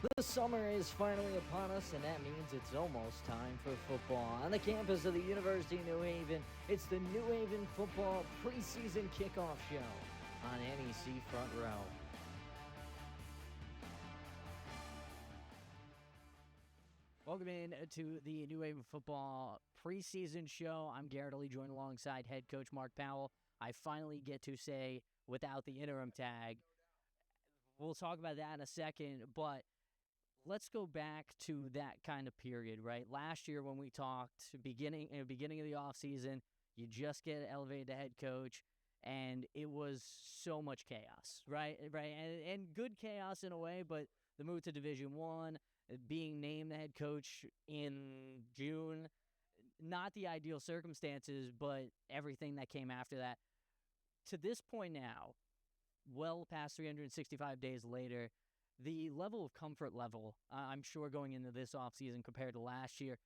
The summer is finally upon us, and that means it's almost time for football. On the campus of the University of New Haven, it's the New Haven Football Preseason Kickoff Show on NEC Front Row. Welcome in to the New Haven Football Preseason Show. I'm Garrett Lee, joined alongside head coach Mark Powell. I finally get to say without the interim tag. We'll talk about that in a second, but let's go back to that kind of period, right? Last year when we talked, beginning of the offseason, you just get elevated to head coach, and it was so much chaos, right? And good chaos in a way, but the move to Division I, being named the head coach in June, not the ideal circumstances, but everything that came after that. To this point now, well past 365 days later, the level of comfort level, I'm sure going into this offseason compared to last year,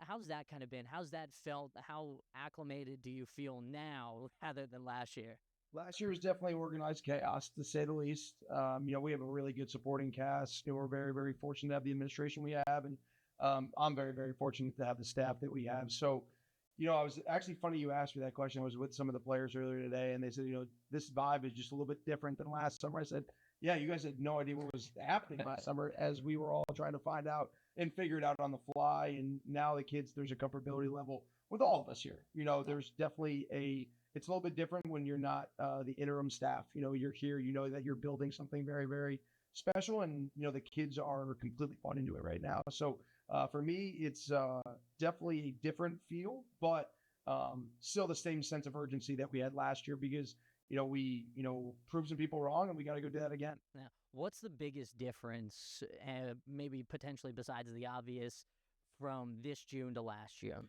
how's that kind of been? How's that felt? How acclimated do you feel now rather than last year? Last year was definitely organized chaos, to say the least. We have a really good supporting cast. We're very, very fortunate to have the administration we have, and I'm very, very fortunate to have the staff that we have. So, I was actually funny you asked me that question. I was with some of the players earlier today, and they said, this vibe is just a little bit different than last summer. I said, yeah, you guys had no idea what was happening last summer as we were all trying to find out and figure it out on the fly. And now the kids, there's a comfortability level with all of us here. There's definitely it's a little bit different when you're not the interim staff. You're here, that you're building something very, very special, and the kids are completely bought into it right now. So for me, it's definitely a different feel, but still the same sense of urgency that we had last year because we proved some people wrong, and we got to go do that again. Now, what's the biggest difference, maybe potentially besides the obvious, from this June to last year?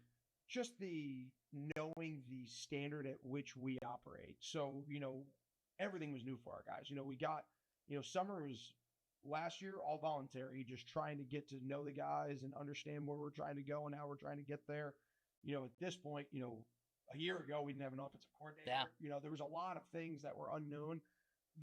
Just the knowing the standard at which we operate. So, everything was new for our guys. We got, summer was last year all voluntary, just trying to get to know the guys and understand where we're trying to go and how we're trying to get there. At this point, a year ago, we didn't have an offensive coordinator. Yeah. There was a lot of things that were unknown.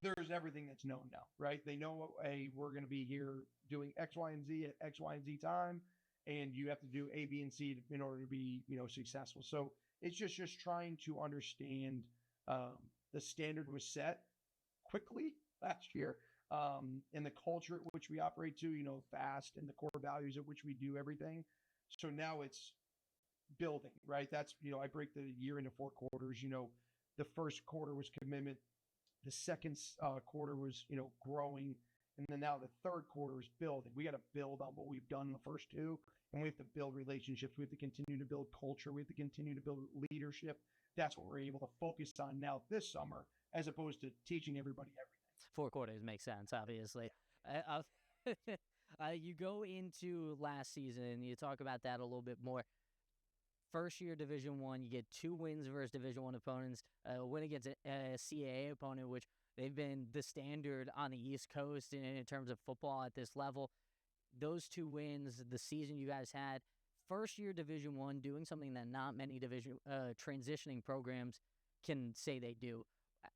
There's everything that's known now, right? They know, hey, we're going to be here doing X, Y, and Z at X, Y, and Z time, and you have to do A, B, and C in order to be, successful. So it's just trying to understand the standard was set quickly last year, and the culture at which we operate to, fast, and the core values at which we do everything. So now it's building, right? That's, I break the year into 4 quarters. The first quarter was commitment. The second quarter was, growing. And then now the third quarter is building. We got to build on what we've done in the first 2, and we have to build relationships. We have to continue to build culture. We have to continue to build leadership. That's what we're able to focus on now this summer, as opposed to teaching everybody everything. 4 quarters makes sense, obviously. You go into last season, and you talk about that a little bit more. First year Division I, you get 2 wins versus Division I opponents, a win against a CAA opponent, which they've been the standard on the East Coast in terms of football at this level. Those 2 wins, the season you guys had, first year Division I, doing something that not many transitioning programs can say they do.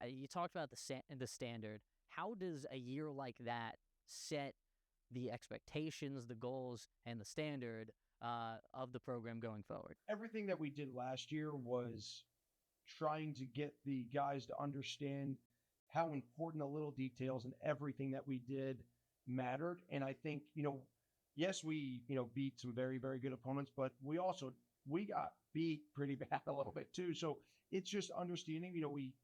You talked about the standard. How does a year like that set the expectations, the goals, and the standard of the program going forward? Everything that we did last year was trying to get the guys to understand how important the little details and everything that we did mattered. And I think, yes, we, beat some very, very good opponents, but we got beat pretty bad a little bit too. So it's just understanding,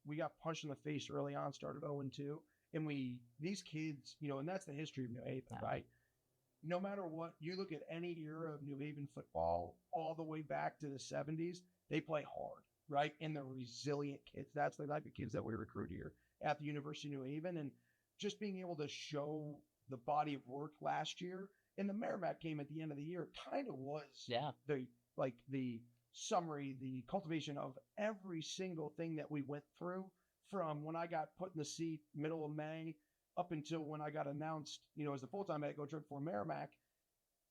we got punched in the face early on, started 0-2, and these kids, and that's the history of New Haven, right? No matter what, you look at any era of New Haven football, all the way back to the 70s, they play hard, right? And they're resilient kids. That's the type of kids that we recruit here at the University of New Haven. And just being able to show the body of work last year, and the Merrimack game at the end of the year kind of was the summary, the cultivation of every single thing that we went through from when I got put in the seat middle of May up until when I got announced, as the full-time head coach for Merrimack.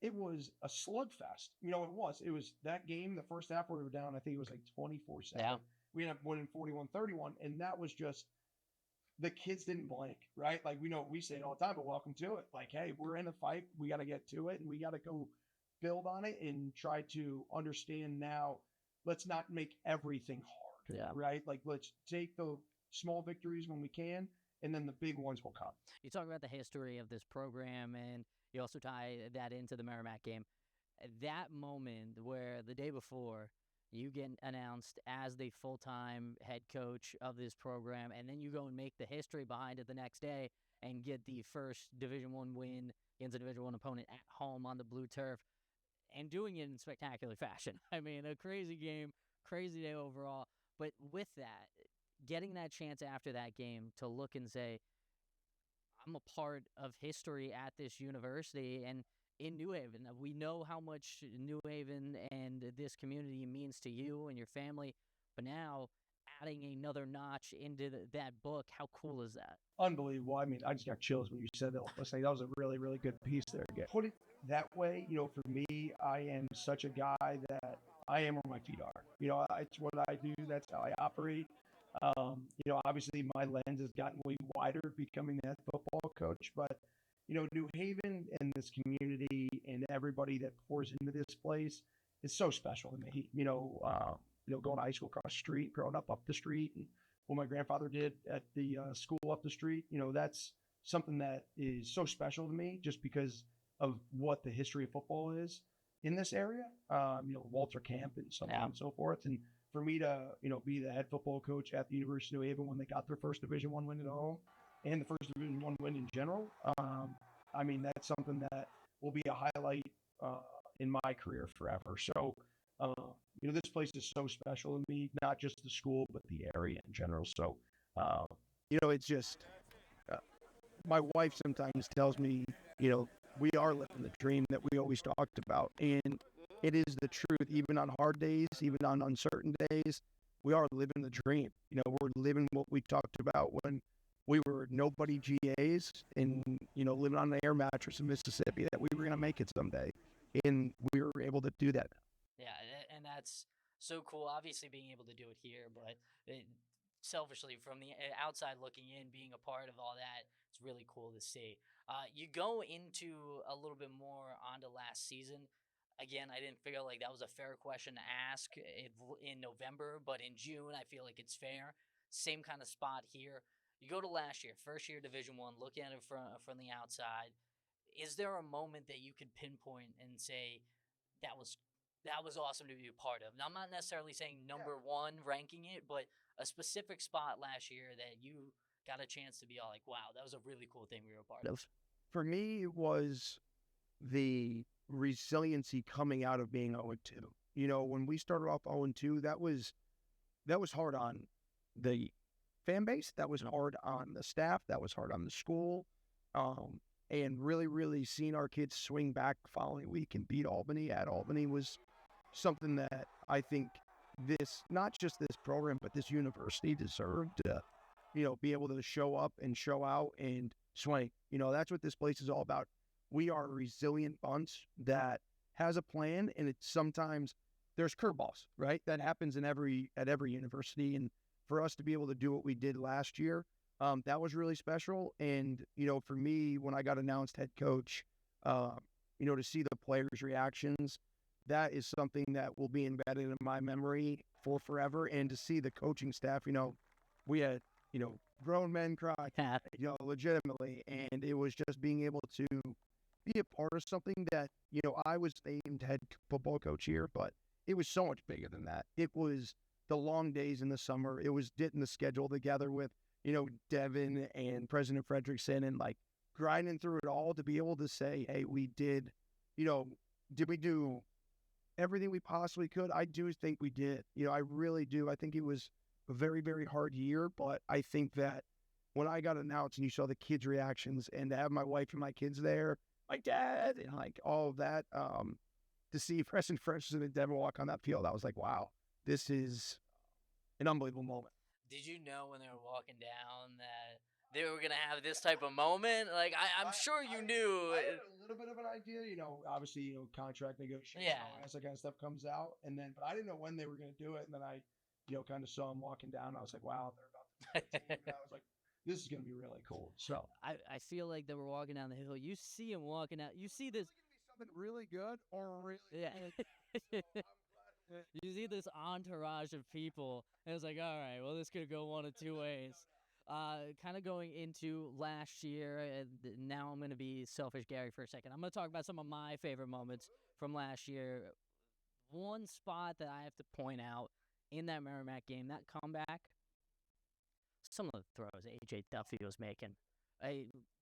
It was a slugfest. It was that game, the first half where we were down, I think it was like 24-7. Yeah. We ended up winning 41-31, and that was just the kids didn't blink, right? Like we say it all the time, but welcome to it. Like, hey, we're in a fight. We got to get to it, and we got to go build on it and try to understand now. Let's not make everything hard, right? Like, let's take the small victories when we can, and then the big ones will come. You talk about the history of this program, and you also tie that into the Merrimack game. That moment where the day before you get announced as the full-time head coach of this program, and then you go and make the history behind it the next day and get the first Division I win against a Division I opponent at home on the blue turf, and doing it in spectacular fashion. I mean, a crazy game, crazy day overall. But with that, getting that chance after that game to look and say, I'm a part of history at this university and in New Haven. We know how much New Haven and this community means to you and your family, but now adding another notch into that book, how cool is that? Unbelievable. I mean, I just got chills when you said that. Listening, that was a really, really good piece there. Again, put it that way, for me, I am such a guy that I am where my feet are. It's what I do. That's how I operate. Obviously my lens has gotten way wider becoming that football coach, but New Haven and this community and everybody that pours into this place is so special to me. Going to high school across the street, growing up the street, and what my grandfather did at the school up the street, that's something that is so special to me just because of what the history of football is in this area. Walter Camp and so on and so forth. And for me to, be the head football coach at the University of New Haven when they got their first Division I win at home and the first Division I win in general, I mean, that's something that will be a highlight in my career forever. So, this place is so special to me, not just the school, but the area in general. So, it's just, my wife sometimes tells me, we are living the dream that we always talked about. And it is the truth, even on hard days, even on uncertain days, we are living the dream. We're living what we talked about when we were nobody GAs and, living on an air mattress in Mississippi, that we were going to make it someday. And we were able to do that. Yeah, and that's so cool. Obviously being able to do it here, but selfishly from the outside looking in, being a part of all that, it's really cool to see. You go into a little bit more onto last season. Again, I didn't feel like that was a fair question to ask in November, but in June, I feel like it's fair. Same kind of spot here. You go to last year, first year Division I, look at it from the outside. Is there a moment that you could pinpoint and say that was awesome to be a part of? Now, I'm not necessarily saying number one ranking it, but a specific spot last year that you got a chance to be all like, wow, that was a really cool thing we were a part of. For me, it was the resiliency coming out of being 0-2. When we started off 0-2, that was hard on the fan base. That was hard on the staff. That was hard on the school. And really, really seeing our kids swing back the following week and beat Albany at Albany was something that I think not just this program, but this university deserved to, be able to show up and show out and swing. That's what this place is all about. We are a resilient bunch that has a plan, and it's sometimes there's curveballs, right? That happens at every university. And for us to be able to do what we did last year, that was really special. And, for me, when I got announced head coach, to see the players' reactions, that is something that will be embedded in my memory for forever. And to see the coaching staff, we had, grown men cry, legitimately. And it was just being able to be a part of something that, I was named head football coach here, but it was so much bigger than that. It was the long days in the summer. It was getting the schedule together with, Devin and President Frederickson and like grinding through it all to be able to say, hey, we did, did we do everything we possibly could? I do think we did. I really do. I think it was a very, very hard year, but I think that when I got announced and you saw the kids' reactions and to have my wife and my kids there, my dad, and like all of that, to see President Frederickson and Devin walk on that field, I was like, wow, this is an unbelievable moment. Did you know when they were walking down that they were going to have this type of moment? Like, I'm sure you knew. I had a little bit of an idea, obviously, contract negotiation, all that kind of stuff comes out. But I didn't know when they were going to do it. And then I, kind of saw them walking down. I was like, wow, they're about to do it. I was like, this is going to be really cool. So I feel like that we're walking down the hill. You see him walking out. You see this. Is it going to be something really good or really? Yeah. You see this entourage of people, and it's like, all right, well, this could go one of two ways. Kind of going into last year, and now I'm going to be selfish, Gary, for a second. I'm going to talk about some of my favorite moments from last year. One spot that I have to point out in that Merrimack game, that comeback, some of the throws A.J. Duffy was making.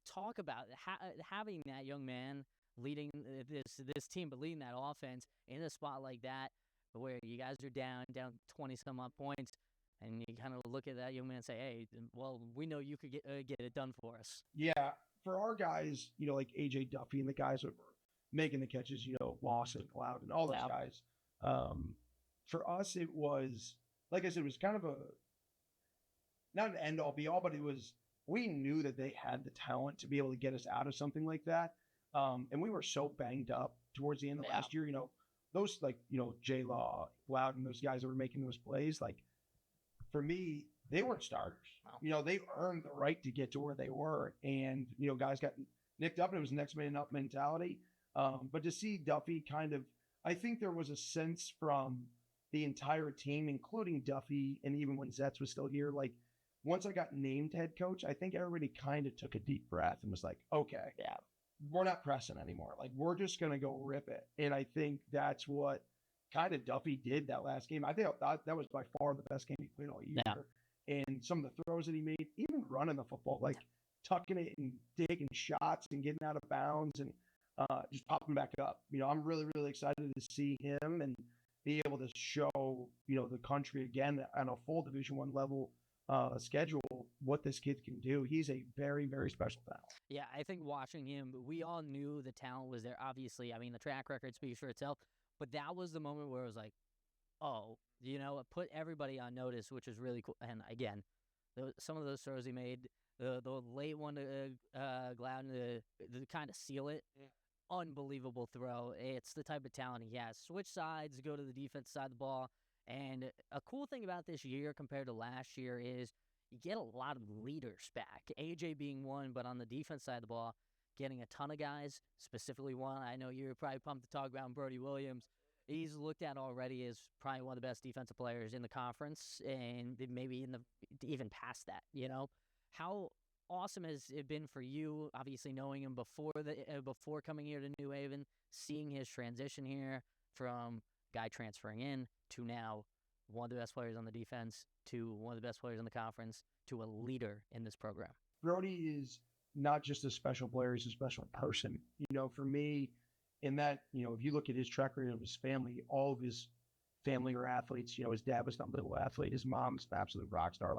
Talk about having that young man leading this team, but leading that offense in a spot like that, where you guys are down 20-some-odd points, and you kind of look at that young man and say, hey, well, we know you could get it done for us. Yeah, for our guys, like A.J. Duffy and the guys that were making the catches, Lawson, Cloud, and all those guys. For us, it was, like I said, it was kind of not an end-all, be-all, but we knew that they had the talent to be able to get us out of something like that. And we were so banged up towards the end of last year, those J-Law, Loud, and those guys that were making those plays, for me, they weren't starters. Wow. They earned the right to get to where they were. And, guys got nicked up and it was next man up mentality. But to see Duffy I think there was a sense from the entire team, including Duffy, and even when Zetz was still here, once I got named head coach, I think everybody kind of took a deep breath and was like, okay, we're not pressing anymore. We're just going to go rip it. And I think that's what kind of Duffy did that last game. I think that was by far the best game he played all year. Yeah. And some of the throws that he made, even running the football, tucking it and taking shots and getting out of bounds and just popping back up. I'm really, really excited to see him and be able to show, the country again on a full Division I level schedule what this kid can do. He's a very, very special talent. Yeah, I think watching him, we all knew the talent was there. Obviously, I mean, the track record speaks for itself, but that was the moment where it was like, oh, it put everybody on notice, which was really cool. And again, some of those throws he made, the late one to Glouden to kind of seal it, unbelievable throw. It's the type of talent he has. Switch sides, go to the defense side of the ball. And a cool thing about this year compared to last year is you get a lot of leaders back. AJ being one, but on the defense side of the ball, getting a ton of guys, specifically one. I know you're probably pumped to talk about Brody Williams. He's looked at already as probably one of the best defensive players in the conference, and maybe even past that. How awesome has it been for you? Obviously, knowing him before coming here to New Haven, seeing his transition here from guy transferring in to now one of the best players on the defense, to one of the best players in the conference, to a leader in this program. Brody is not just a special player, he's a special person. For me, in that, if you look at his track record of his family, all of his family are athletes. His dad was not a little athlete. His mom's an absolute rock star.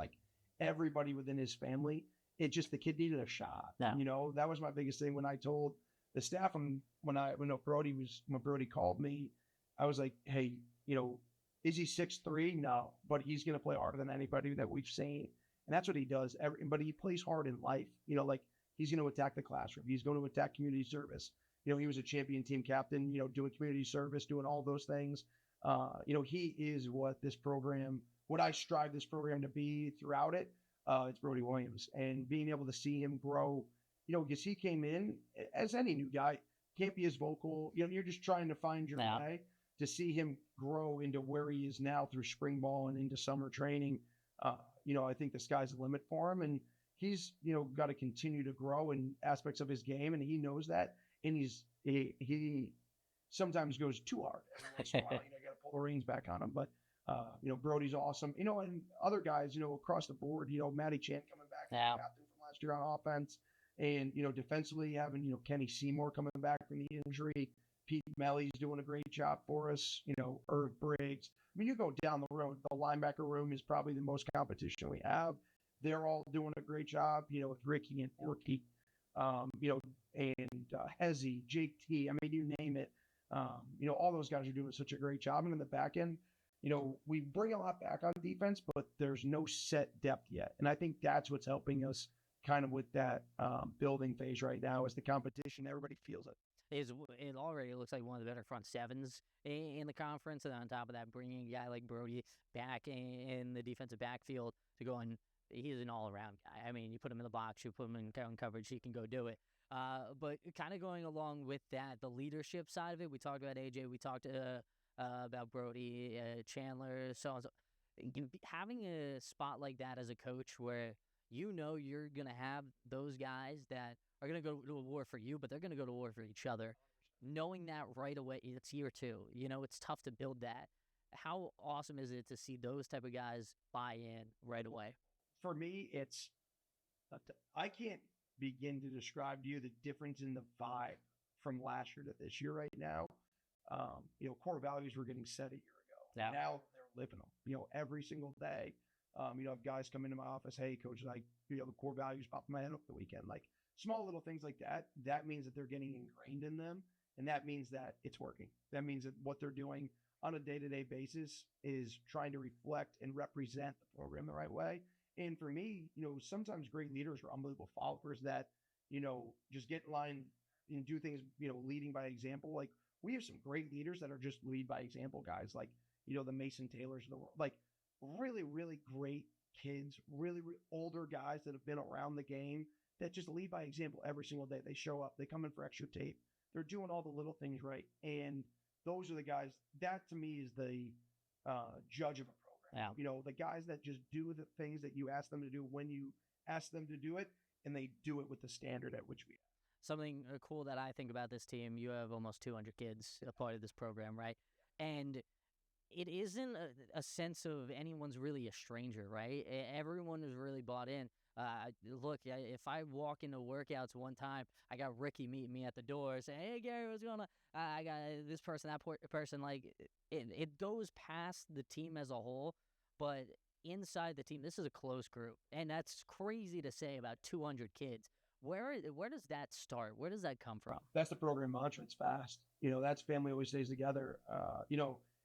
Everybody within his family, the kid needed a shot. Yeah. That was my biggest thing when I told the staff when Brody called me, I was like, hey, is he 6'3"? No, but he's going to play harder than anybody that we've seen. And that's what he does. But he plays hard in life. He's going to attack the classroom. He's going to attack community service. He was a champion team captain, doing community service, doing all those things. He is what I strive this program to be throughout it. It's Brody Williams. And being able to see him grow, because he came in, as any new guy, can't be as vocal. You're just trying to find your way. To see him grow into where he is now through spring ball and into summer training, I think the sky's the limit for him. And he's, got to continue to grow in aspects of his game, and he knows that. And he sometimes goes too hard. Every once in a while, you got to pull the reins back on him. But, Brody's awesome. And other guys, across the board, Matty Chan coming back, captain from last year on offense. And, defensively having, Kenny Seymour coming back from the injury. Pete Melly's doing a great job for us. Irv Briggs. I mean, you go down the road, the linebacker room is probably the most competition we have. They're all doing a great job, with Ricky and Porky, and Hezzy, Jake T. I mean, you name it. All those guys are doing such a great job. And in the back end, we bring a lot back on defense, but there's no set depth yet. And I think that's what's helping us kind of with that building phase right now is the competition. Everybody feels it. It already looks like one of the better front sevens in the conference. And on top of that, bringing a guy like Brody back in the defensive backfield to go and he's an all-around guy. I mean, you put him in the box, you put him in coverage, he can go do it. But kind of going along with that, the leadership side of it, we talked about AJ, we talked about Brody, Chandler, so on. So having a spot like that as a coach where you know you're going to have those guys that are going to go to a war for you, but they're going to go to war for each other. Knowing that right away, it's year two. It's tough to build that. How awesome is it to see those type of guys buy in right away? For me, I can't begin to describe to you the difference in the vibe from last year to this year right now. Core values were getting set a year ago. Yeah. Now they're living them, every single day. I have guys come into my office, hey, coach, like, the core values popped in my head over the weekend. Like, small little things like that, that means that they're getting ingrained in them. And that means that it's working. That means that what they're doing on a day-to-day basis is trying to reflect and represent the program the right way. And for me, sometimes great leaders are unbelievable followers that, just get in line and do things, leading by example. Like, we have some great leaders that are just lead by example guys, like, the Mason Taylors of the world, like really, really great kids, really, really older guys that have been around the game that just lead by example every single day. They show up, they come in for extra tape. They're doing all the little things right. And those are the guys that to me is the judge of a program. Yeah. The guys that just do the things that you ask them to do when you ask them to do it, and they do it with the standard at which we have. Something cool that I think about this team, you have almost 200 kids a part of this program, right? And it isn't a sense of anyone's really a stranger, right? Everyone is really bought in. Look, if I walk into workouts one time, I got Ricky meeting me at the door saying, hey, Gary, what's going on? I got this person, that person. Like, it goes past the team as a whole, but inside the team, this is a close group. And that's crazy to say about 200 kids. Where does that start? Where does that come from? That's the program mantra. It's fast. That's family always stays together.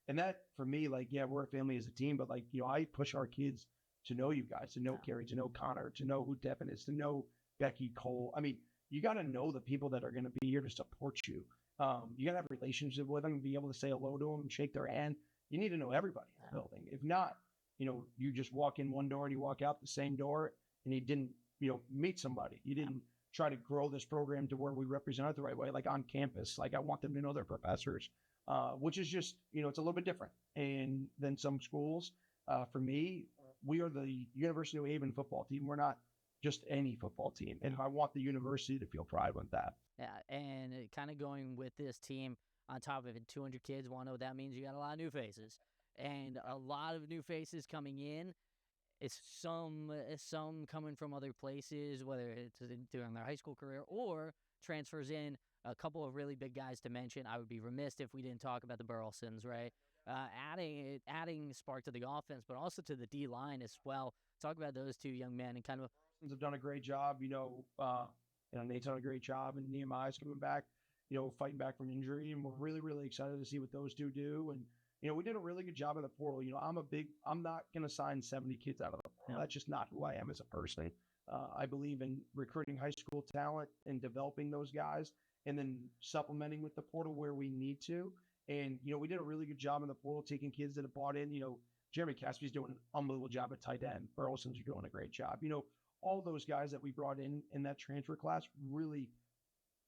And that for me, like, yeah, we're a family as a team, but like, I push our kids to know you guys, to know Carrie, to know Connor, to know who Devin is, to know Becky, Cole. I mean, you got to know the people that are going to be here to support you. You got to have a relationship with them, be able to say hello to them, and shake their hand. You need to know everybody in the building. If not, you just walk in one door and you walk out the same door, and you didn't, meet somebody. You didn't try to grow this program to where we represent it the right way, like on campus. Like, I want them to know their professors, which is just, it's a little bit different and than some schools. For me, we are the University of New Haven football team. We're not just any football team. And I want the university to feel pride with that. Yeah, and kind of going with this team on top of it, 200 kids, want to know what that means? You got a lot of new faces. And a lot of new faces coming in. It's some coming from other places, whether it's during their high school career or transfers in. A couple of really big guys to mention. I would be remiss if we didn't talk about the Burlesons, right? Adding spark to the offense, but also to the D line as well. Talk about those two young men and kind of. Burlesons have done a great job. Nate's done a great job, and Nehemiah's coming back, fighting back from injury, and we're really, really excited to see what those two do. And we did a really good job in the portal. I'm not going to sign 70 kids out of the portal. That's just not who I am as a person. I believe in recruiting high school talent and developing those guys and then supplementing with the portal where we need to. And, we did a really good job in the portal, taking kids that have bought in. Jeremy Caspi's doing an unbelievable job at tight end. Burlesons are doing a great job. All those guys that we brought in that transfer class really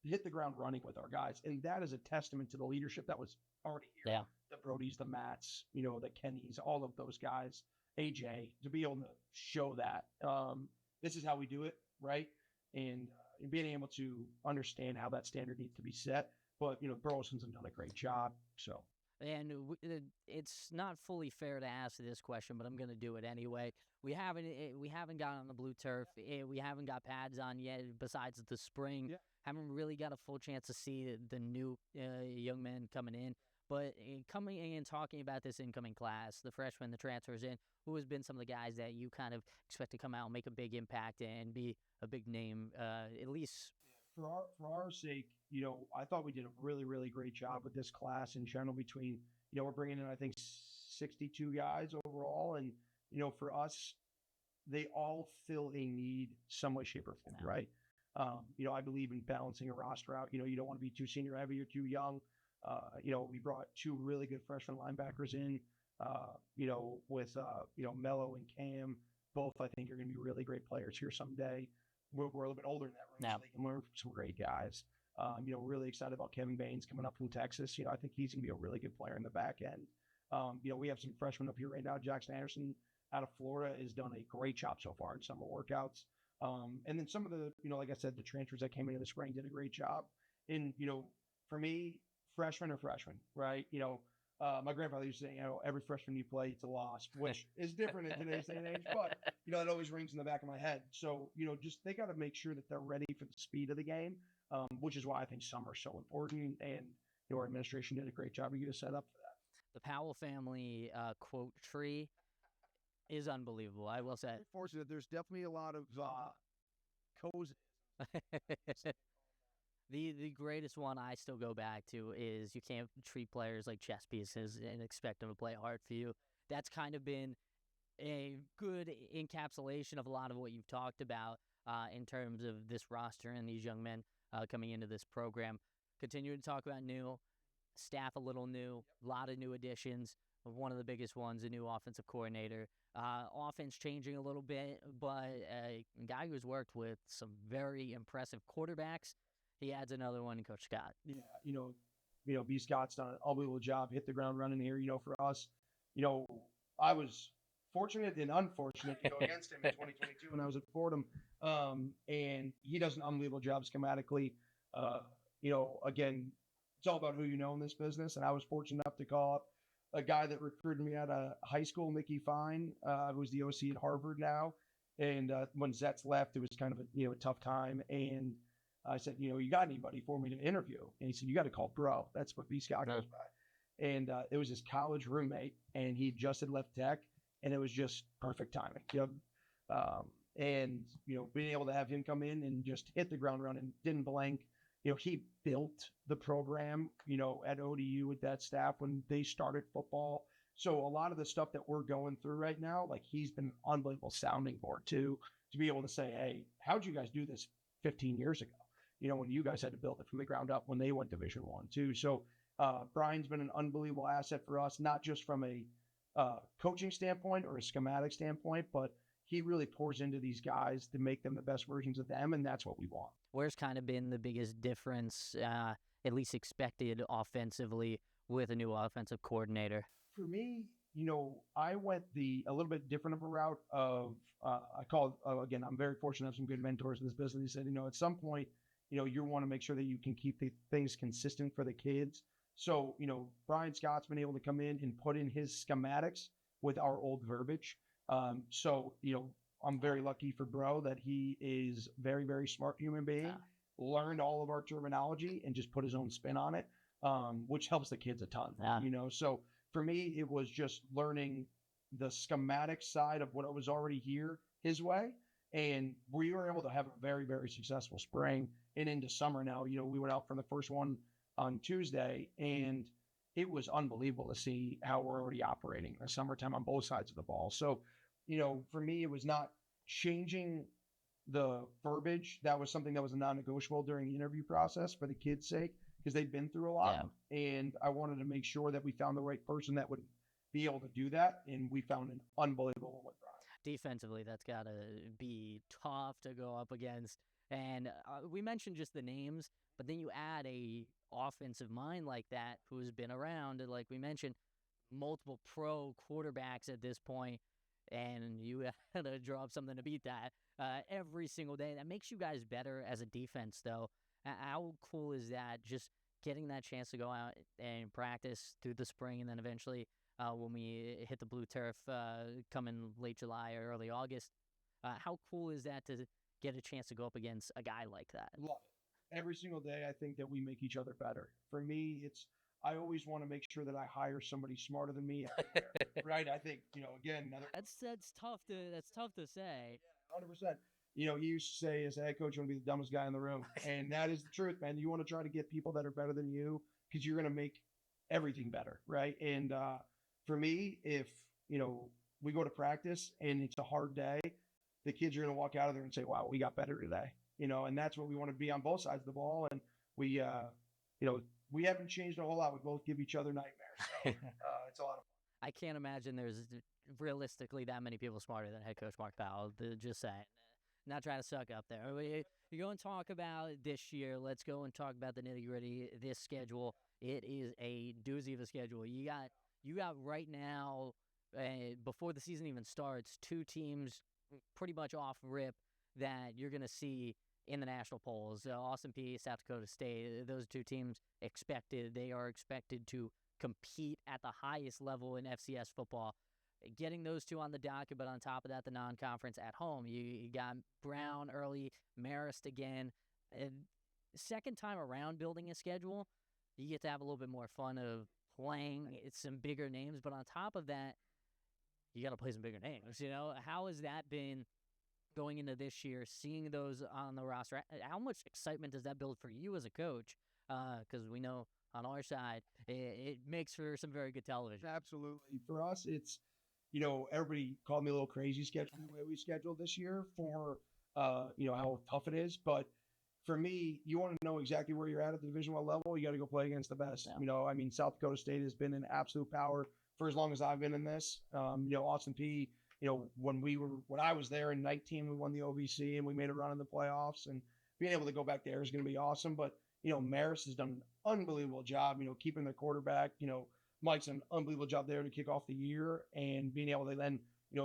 hit the ground running with our guys. And that is a testament to the leadership that was already here. Yeah. The Brodys, the Matts, the Kennys, all of those guys, AJ, to be able to show that this is how we do it, right? And being able to understand how that standard needs to be set. But, Burlesons have done a great job. So. And it's not fully fair to ask this question, but I'm going to do it anyway. We haven't gotten on the blue turf. We haven't got pads on yet besides the spring. Yeah. Haven't really got a full chance to see the new young men coming in. But coming in and talking about this incoming class, the freshmen, the transfers in, who has been some of the guys that you kind of expect to come out and make a big impact and be a big name, at least. For our sake, I thought we did a really, really great job with this class in general between, we're bringing in, I think, 62 guys overall. And, for us, they all fill a need some way, shape, or form, right? I believe in balancing a roster out. You don't want to be too senior heavy or too young. We brought two really good freshman linebackers in, with Mello and Cam, both, I think, are going to be really great players here someday. We're a little bit older in that room, so they can learn from some great guys. Really excited about Kevin Baines coming up from Texas. I think he's going to be a really good player in the back end. We have some freshmen up here right now. Jackson Anderson out of Florida has done a great job so far in summer workouts. And then some of the, like I said, the transfers that came in the spring did a great job. And, for me, freshmen are freshmen, right? My grandfather used to say, every freshman you play, it's a loss, which is different in today's day and age, but, it always rings in the back of my head. So, just they got to make sure that they're ready for the speed of the game, which is why I think summer is so important. And our administration did a great job of getting set up for that. The Powell family quote tree is unbelievable, I will say. Fortunate, there's definitely a lot of cozy. The greatest one I still go back to is you can't treat players like chess pieces and expect them to play hard for you. That's kind of been a good encapsulation of a lot of what you've talked about in terms of this roster and these young men coming into this program. Continue to talk about new staff, a little new, a lot of new additions. One of the biggest ones, a new offensive coordinator. Offense changing a little bit, but a guy who's worked with some very impressive quarterbacks. He adds another one, Coach Scott. Yeah, B. Scott's done an unbelievable job, hit the ground running here. For us, I was fortunate and unfortunate to go against him in 2022 when I was at Fordham. And he does an unbelievable job schematically. Again, it's all about who you know in this business. And I was fortunate enough to call up a guy that recruited me out of high school, Mickey Fine, who's the OC at Harvard now. And when Zetz left, it was kind of a tough time. And I said, you got anybody for me to interview? And he said, you got to call Bro. That's what B. Scott goes by. And it was his college roommate, and he just had left Tech, and it was just perfect timing. And being able to have him come in and just hit the ground running, didn't blank. He built the program, at ODU with that staff when they started football. So a lot of the stuff that we're going through right now, like he's been an unbelievable sounding board too, to be able to say, hey, how'd you guys do this 15 years ago? When you guys had to build it from the ground up when they went Division I too. So Brian's been an unbelievable asset for us, not just from a coaching standpoint or a schematic standpoint, but he really pours into these guys to make them the best versions of them, and that's what we want. Where's kind of been the biggest difference, at least expected offensively, with a new offensive coordinator? For me, I went a little bit different of a route of, again, I'm very fortunate to have some good mentors in this business. He said, at some point, you want to make sure that you can keep the things consistent for the kids. So, Brian Scott's been able to come in and put in his schematics with our old verbiage. I'm very lucky for Bro that he is very, very smart human being, learned all of our terminology and just put his own spin on it, which helps the kids a ton, So for me, it was just learning the schematic side of what was already here his way. And we were able to have a very, very successful spring and into summer now. We went out for the first one on Tuesday, and it was unbelievable to see how we're already operating in the summertime on both sides of the ball. So, for me, it was not changing the verbiage. That was something that was a non-negotiable during the interview process for the kids' sake, because they've been through a lot. Yeah. And I wanted to make sure that we found the right person that would be able to do that. And we found an unbelievable one with Brian. Defensively, that's got to be tough to go up against. And we mentioned just the names, but then you add a offensive mind like that who's been around, like we mentioned, multiple pro quarterbacks at this point, and you had to draw up something to beat that every single day. That makes you guys better as a defense, though. How cool is that, just getting that chance to go out and practice through the spring, and then eventually when we hit the blue turf coming late July or early August, how cool is that to get a chance to go up against a guy like that? Love it. Every single day, I think that we make each other better. For me, I always want to make sure that I hire somebody smarter than me everywhere, right? I think, again, that's tough to say. Yeah, 100%. You used to say as a head coach, you want to be the dumbest guy in the room. And that is the truth, man. You want to try to get people that are better than you because you're going to make everything better, right? And for me, if, we go to practice and it's a hard day, the kids are going to walk out of there and say, wow, we got better today. And that's what we want to be on both sides of the ball. And we, we haven't changed a whole lot. We both give each other nightmares. So it's a lot of fun. I can't imagine there's realistically that many people smarter than head coach Mark Powell. Just saying. Not trying to suck up there. You go and talk about this year. Let's go and talk about the nitty-gritty. This schedule, it is a doozy of a schedule. You got right now, before the season even starts, 2 teams pretty much off rip that you're going to see in the national polls. Austin Peay, South Dakota State, those 2 teams they are expected to compete at the highest level in FCS football. Getting those 2 on the docket, but on top of that, the non-conference at home. You got Brown early, Marist again. And second time around building a schedule, you get to have a little bit more fun of playing some bigger names. But on top of that, you got to play some bigger names. How has that been going into this year, seeing those on the roster? How much excitement does that build for you as a coach? Because we know on our side, it makes for some very good television. Absolutely. For us, it's, everybody called me a little crazy scheduling the way we scheduled this year for, how tough it is. But for me, you want to know exactly where you're at the Division I level. You got to go play against the best. Yeah. South Dakota State has been an absolute power for as long as I've been in this. Austin Peay, when I was there in 19, we won the OVC and we made a run in the playoffs, and being able to go back there is going to be awesome. But, Marist has done an unbelievable job, keeping their quarterback. Mike's done an unbelievable job there to kick off the year, and being able to then,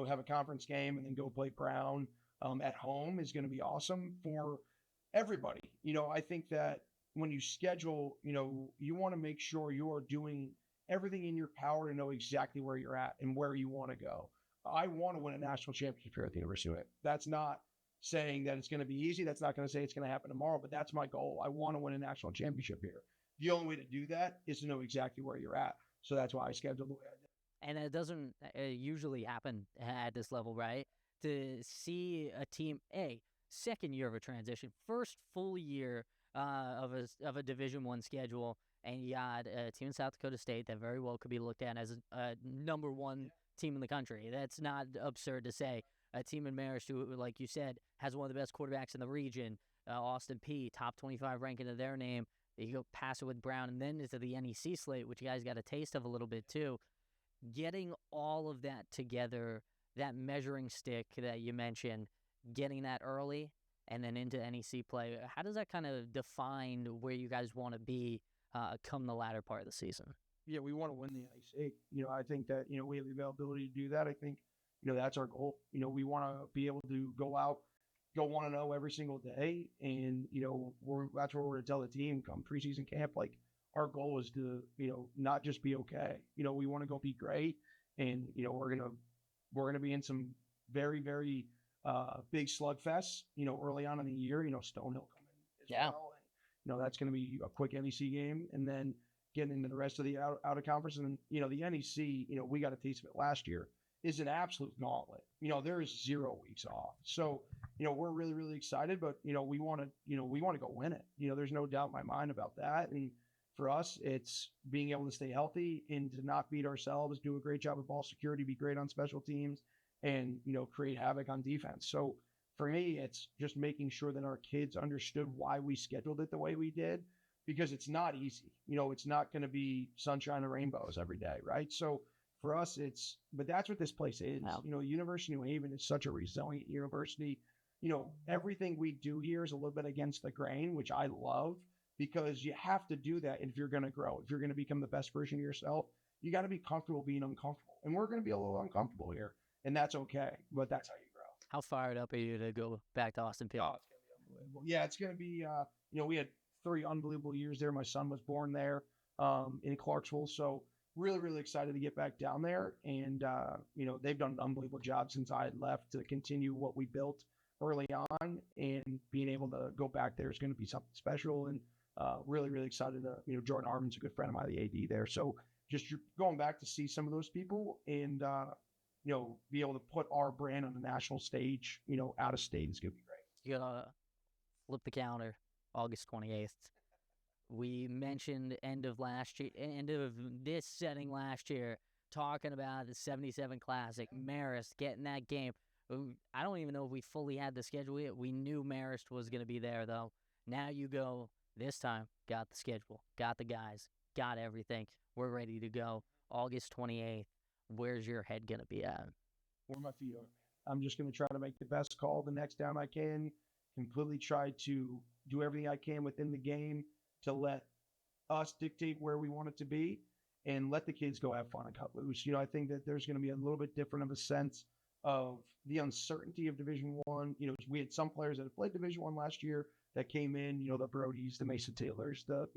have a conference game and then go play Brown at home is going to be awesome for everybody. I think that when you schedule, you want to make sure you are doing everything in your power to know exactly where you're at and where you want to go. I want to win a national championship here at the University of Michigan. That's not saying that it's going to be easy. That's not going to say it's going to happen tomorrow, but that's my goal. I want to win a national championship here. The only way to do that is to know exactly where you're at. So that's why I scheduled the way I did. And it doesn't usually happen at this level, right? To see a team, second year of a transition, first full year of a Division I schedule, and you got a team in South Dakota State that very well could be looked at as a number 1 team in the country. That's not absurd to say. A team in Marist who, like you said, has one of the best quarterbacks in the region. Austin Peay, top 25 ranking of their name. You go pass it with Brown, and then into the NEC slate, which you guys got a taste of a little bit too. Getting all of that together, that measuring stick that you mentioned, getting that early and then into NEC play, how does that kind of define where you guys want to be come the latter part of the season? Yeah, we want to win the NEC. I think that, we have the availability to do that. I think, that's our goal. We want to be able to go out, go 1-0 every single day. And, that's what we're going to tell the team come preseason camp. Like, our goal is to, not just be okay. We want to go be great. And, we're going to be in some very, very big slugfests, early on in the year, Stonehill coming as well. And, that's going to be a quick NEC game. And then getting into the rest of the out of conference. And, the NEC, we got a taste of it last year, is an absolute gauntlet. There is 0 weeks off. So, we're really, really excited, but, we want to go win it. There's no doubt in my mind about that. And for us, it's being able to stay healthy and to not beat ourselves, do a great job of ball security, be great on special teams, and, create havoc on defense. So for me, it's just making sure that our kids understood why we scheduled it the way we did, because it's not easy. It's not going to be sunshine and rainbows every day, right? So for us, but that's what this place is. Wow. University of New Haven is such a resilient university. Everything we do here is a little bit against the grain, which I love, because you have to do that if you're going to grow. If you're going to become the best version of yourself, you got to be comfortable being uncomfortable. And we're going to be a little uncomfortable here, and that's okay, but that's how you grow. How fired up are you to go back to Austin Peay? Oh, it's going to be unbelievable. Yeah, it's going to be, we had 3 unbelievable years there. My son was born there in Clarksville, so really, really excited to get back down there. And, they've done an unbelievable job since I had left to continue what we built early on, and being able to go back there is going to be something special. And really, really excited to, Jordan Armin's a good friend of mine, the AD there. So just going back to see some of those people and, be able to put our brand on the national stage, out of state is going to be great. You got to flip the calendar, August 28th. We mentioned end of this setting last year, talking about the 77 Classic, Marist, getting that game. I don't even know if we fully had the schedule yet. We knew Marist was going to be there, though. Now you go, this time, got the schedule, got the guys, got everything. We're ready to go. August 28th. where's your head going to be at? Where my feet are. I'm just going to try to make the best call the next down I can, completely try to do everything I can within the game to let us dictate where we want it to be and let the kids go have fun and cut loose. I think that there's going to be a little bit different of a sense of the uncertainty of Division One. We had some players that had played Division One last year that came in, the Brodies, the Mason Taylors, the,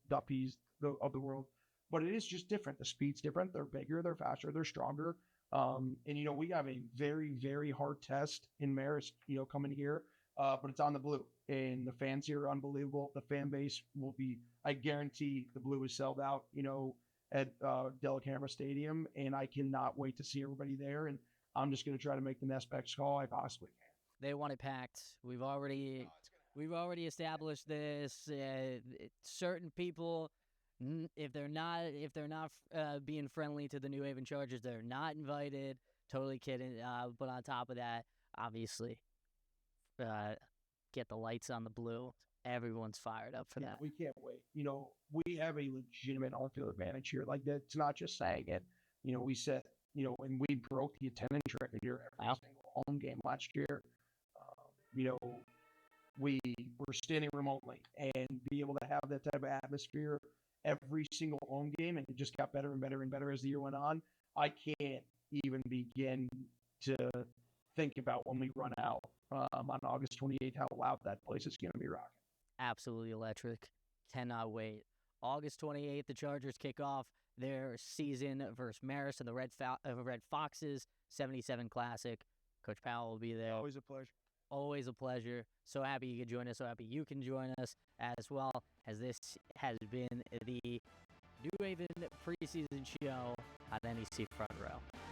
Duppies of the world. But it is just different. The speed's different. They're bigger, they're faster, they're stronger. And we have a very, very hard test in Marist, coming here. But it's on the blue, and the fans here are unbelievable. The fan base will be, I guarantee the blue is sold out, at Dellacamera Stadium, and I cannot wait to see everybody there. And I'm just going to try to make the best call I possibly can. They want it packed. We've already established this. Certain people, if they're not being friendly to the New Haven Chargers, they're not invited. Totally kidding. But on top of that, obviously, get the lights on the blue. Everyone's fired up for that. We can't wait. We have a legitimate on-field advantage here. Like, that's not just saying it. We said, and we broke the attendance record here every single home game last year. We were standing room only, and be able to have that type of atmosphere every single home game, and it just got better and better and better as the year went on. I can't even begin to think about when we run out on August 28th, how loud that place is going to be rocking. Absolutely electric. Cannot wait. August 28th, the Chargers kick off their season versus Marist and the Red Foxes 77 Classic. Coach Powell will be there. Always a pleasure. Always a pleasure. So happy you could join us. So happy you can join us as well, as this has been the New Haven preseason show on NEC Front Row.